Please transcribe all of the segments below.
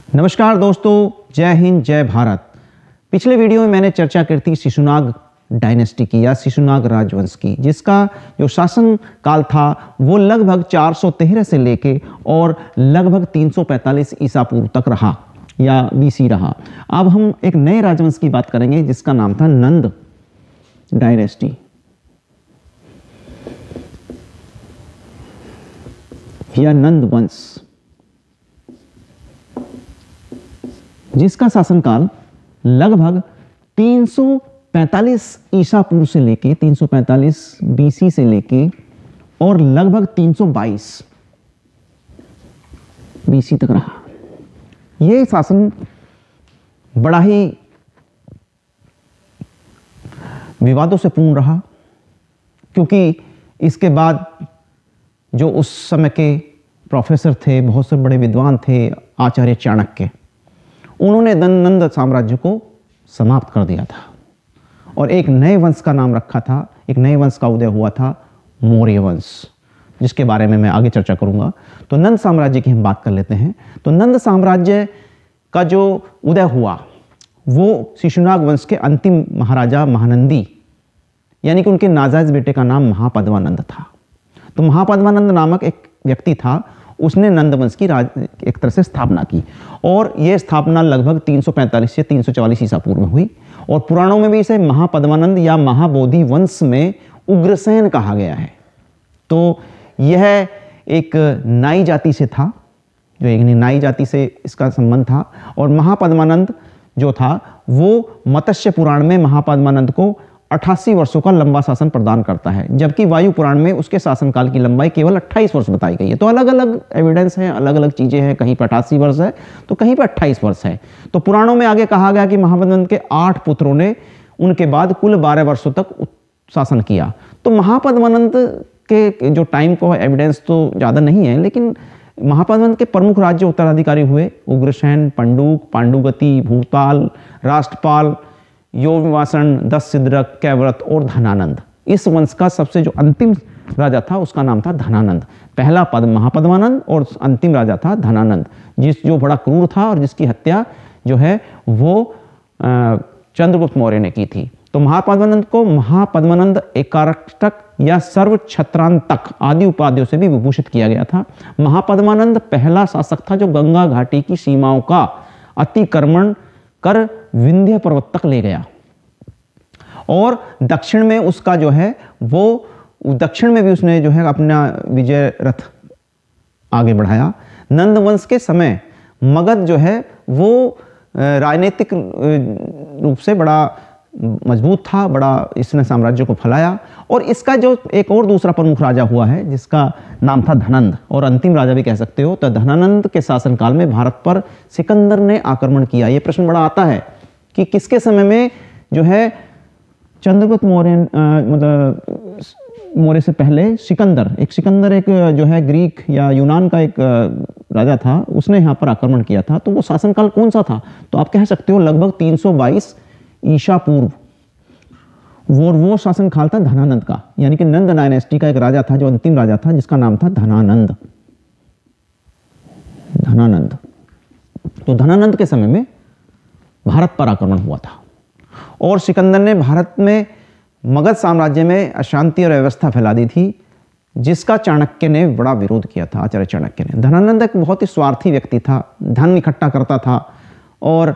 नमस्कार दोस्तों, जय हिंद जय भारत। पिछले वीडियो में मैंने चर्चा की थी शिशुनाग डायनेस्टी की या शिशुनाग राजवंश की, जिसका जो शासन काल था वो लगभग 413 से लेके और लगभग 345 ईसा पूर्व तक रहा या बीसी रहा। अब हम एक नए राजवंश की बात करेंगे जिसका नाम था नंद डायनेस्टी या नंद वंश, जिसका शासनकाल लगभग 345 ईसा पूर्व से लेके 345 बीसी से लेके और लगभग 322 बीसी तक रहा। यह शासन बड़ा ही विवादों से पूर्ण रहा, क्योंकि इसके बाद जो उस समय के प्रोफेसर थे, बहुत से बड़े विद्वान थे, आचार्य चाणक्य, उन्होंने नंद साम्राज्य को समाप्त कर दिया था और एक नए वंश का नाम रखा था। एक नए वंश का उदय हुआ था, मौर्य वंश, जिसके बारे में मैं आगे चर्चा करूंगा। तो नंद साम्राज्य की हम बात कर लेते हैं। तो नंद साम्राज्य का जो उदय हुआ वो शिशुनाग वंश के अंतिम महाराजा महानंदी, यानी कि उनके नाजायज बेटे का नाम महापद्मानंद था। तो महापद्मानंद नामक एक व्यक्ति था, उसने नंद वंश की एक तरह से स्थापना की और यह स्थापना लगभग 345 से 344 ईसा पूर्व में हुई। और पुराणों में भी इसे महापद्मानंद या महाबोधि वंश में उग्रसेन कहा गया है। तो यह एक नाई जाति से था, जो एक नाई जाति से इसका संबंध था। और महापद्मानंद जो था वो मत्स्य पुराण में महापद्मानंद को 88 वर्षों का लंबा शासन प्रदान करता है, जबकि वायु पुराण में उसके शासनकाल की लंबाई केवल 28 वर्ष बताई गई है। तो अलग अलग एविडेंस हैं, अलग अलग चीज़ें हैं, कहीं पर 88 वर्ष है तो कहीं पर 28 वर्ष है। तो पुराणों में आगे कहा गया कि महापद्मानंद के 8 पुत्रों ने उनके बाद कुल 12 वर्षों तक शासन किया। तो महापद्मानंद के जो टाइम को एविडेंस तो ज़्यादा नहीं है, लेकिन महापद्मानंद के प्रमुख राज्य उत्तराधिकारी हुए उग्रसेन, पंडुक, पांडुगति, भूताल, राष्ट्रपाल, योगवासन, दससिद्रक, कैवरत और धनानंद। इस वंश का सबसे जो अंतिम राजा था उसका नाम था धनानंद। पहला पद महापद्मानंद और अंतिम राजा था धनानंद, जो बड़ा क्रूर था और जिसकी हत्या जो है वो चंद्रगुप्त मौर्य ने की थी। तो महापद्मानंद को महापद्मानंद एकाष्टक या सर्वछत्रांतक आदि उपाधियों से भी विभूषित किया गया था। महापद्मानंद पहला शासक था जो गंगा घाटी की सीमाओं का अतिक्रमण कर विंध्य पर्वत तक ले गया और दक्षिण में उसका जो है वो दक्षिण में भी उसने जो है अपना विजय रथ आगे बढ़ाया। नंद वंश के समय मगध जो है वो राजनीतिक रूप से बड़ा मजबूत था, बड़ा इसने साम्राज्य को फैलाया। और इसका जो एक और दूसरा प्रमुख राजा हुआ है जिसका नाम था धनंद, और अंतिम राजा भी कह सकते हो। तो धनानंद के शासनकाल में भारत पर सिकंदर ने आक्रमण किया। ये प्रश्न बड़ा आता है कि किसके समय में जो है चंद्रगुप्त मौर्य, मतलब मौर्य से पहले सिकंदर एक जो है ग्रीक या यूनान का एक राजा था, उसने यहाँ पर आक्रमण किया था। तो वो शासनकाल कौन सा था? तो आप कह सकते हो लगभग 322 ईसा पूर्व वो शासनकाल था धनानंद का, यानी कि नंद डायनेस्टी का एक राजा था जो अंतिम राजा था, जिसका नाम था धनानंद। तो धनानंद के समय में भारत पर आक्रमण हुआ था और सिकंदर ने भारत में मगध साम्राज्य में अशांति और अव्यवस्था फैला दी थी, जिसका चाणक्य ने बड़ा विरोध किया था, आचार्य चाणक्य ने। धनानंद एक बहुत ही स्वार्थी व्यक्ति था, धन इकट्ठा करता था और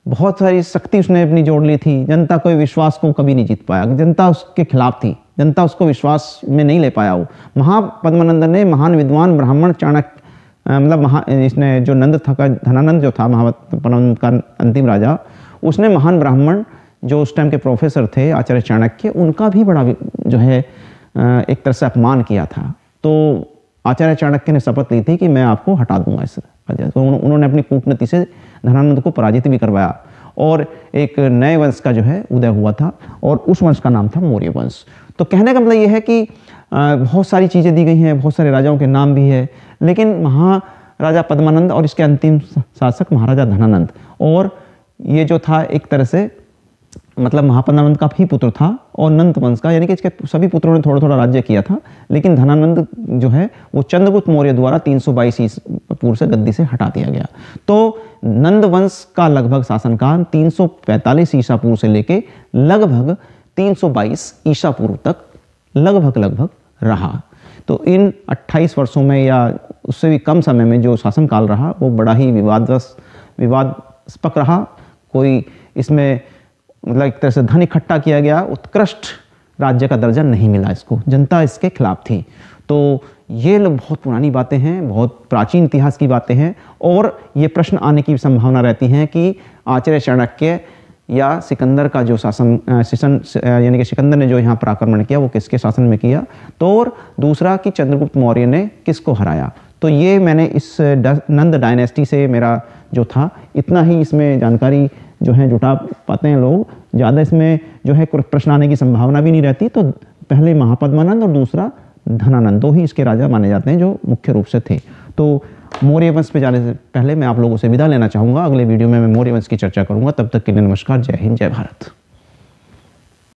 बहुत सारी शक्ति उसने अपनी जोड़ ली थी। जनता को विश्वास को कभी नहीं जीत पाया, जनता उसके खिलाफ थी, जनता उसको विश्वास में नहीं ले पाया। वो महापद्मानंद ने महान विद्वान ब्राह्मण चाणक्य, मतलब इसने जो नंद था, धनानंद जो था महापद्मानंद का अंतिम राजा, उसने महान ब्राह्मण जो उस टाइम के प्रोफेसर थे आचार्य चाणक्य, उनका भी बड़ा जो है एक तरह से अपमान किया था। तो आचार्य चाणक्य ने शपथ ली थी कि मैं आपको हटा दूंगा इस राज्य। तो उन्होंने अपनी कूटनीति से धनानंद को पराजित भी करवाया और एक नए वंश का जो है उदय हुआ था और उस वंश का नाम था मौर्य वंश। तो कहने का मतलब यह है कि बहुत सारी चीज़ें दी गई हैं, बहुत सारे राजाओं के नाम भी है, लेकिन महाराजा पद्मानंद और इसके अंतिम शासक महाराजा धनानंद, और ये जो था एक तरह से मतलब महापद्मानंद का ही पुत्र था और नंद वंश का, यानी कि इसके सभी पुत्रों ने थोड़ा थोड़ा राज्य किया था, लेकिन धनानंद जो है वो चंद्रगुप्त मौर्य द्वारा 322 ईसा पूर्व से गद्दी से हटा दिया गया। तो नंद वंश का लगभग शासनकाल 345 ईसा पूर्व से लेके लगभग 322 ईसा पूर्व तक लगभग रहा। तो इन 28 वर्षों में या उससे भी कम समय में जो शासनकाल रहा वो बड़ा ही विवादास्पद रहा। कोई इसमें मतलब एक तरह से धन इकट्ठा किया गया, उत्कृष्ट राज्य का दर्जा नहीं मिला इसको, जनता इसके खिलाफ थी। तो ये बहुत पुरानी बातें हैं, बहुत प्राचीन इतिहास की बातें हैं, और ये प्रश्न आने की संभावना रहती है कि आचार्य चाणक्य या सिकंदर का जो शासन यानी कि सिकंदर ने जो यहाँ पर आक्रमण किया वो किसके शासन में किया, तो और दूसरा कि चंद्रगुप्त मौर्य ने किसको हराया। तो ये मैंने इस नंद डायनेस्टी से मेरा जो था इतना ही इसमें जानकारी जो है जुटा पाते हैं लोग, ज़्यादा इसमें जो है प्रश्न आने की संभावना भी नहीं रहती। तो पहले महापद्मानंद और दूसरा धनानंद, दो ही इसके राजा माने जाते हैं जो मुख्य रूप से थे। तो मौर्य वंश पे जाने से पहले मैं आप लोगों से विदा लेना चाहूँगा। अगले वीडियो में मैं मौर्य वंश की चर्चा करूँगा। तब तक के लिए नमस्कार, जय हिंद, जय भारत।